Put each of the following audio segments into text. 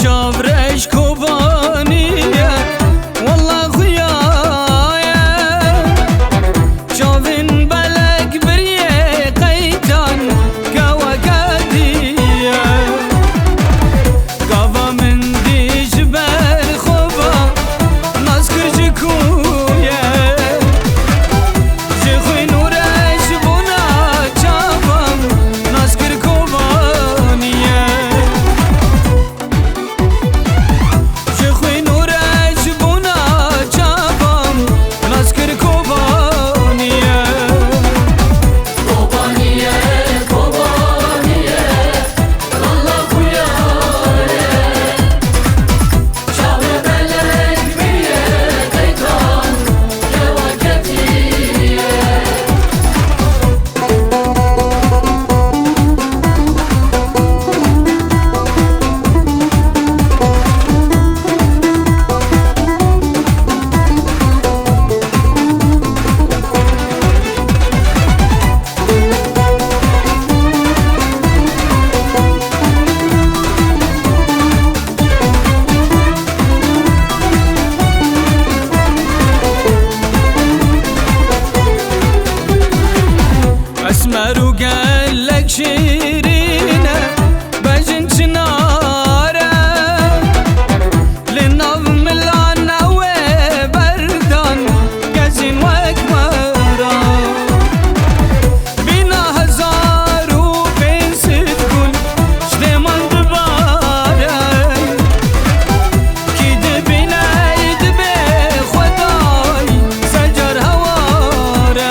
چاورش کوبانیه والله خویایه چاوین بلک بریه قیتان گوا گدیه گوا من دیش بر خوبا ناز کرج کویه جخوی نورش بونا چاوام ناز کر کوبانیه اسمر و گلک شیرینه بجن چناره لناو ملانه و بردان گزین وک مرا بینا هزار و پینسید گل شده من دباره کی دبینه دبه خدای سجر هواره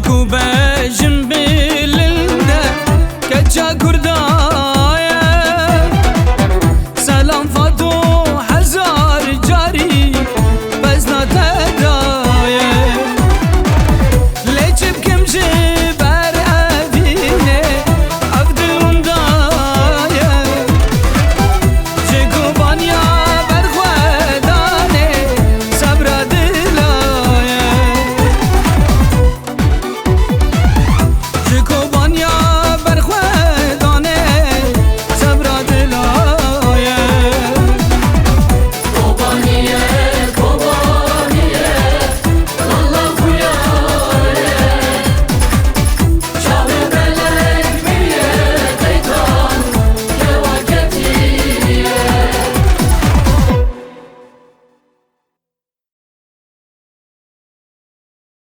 Cuba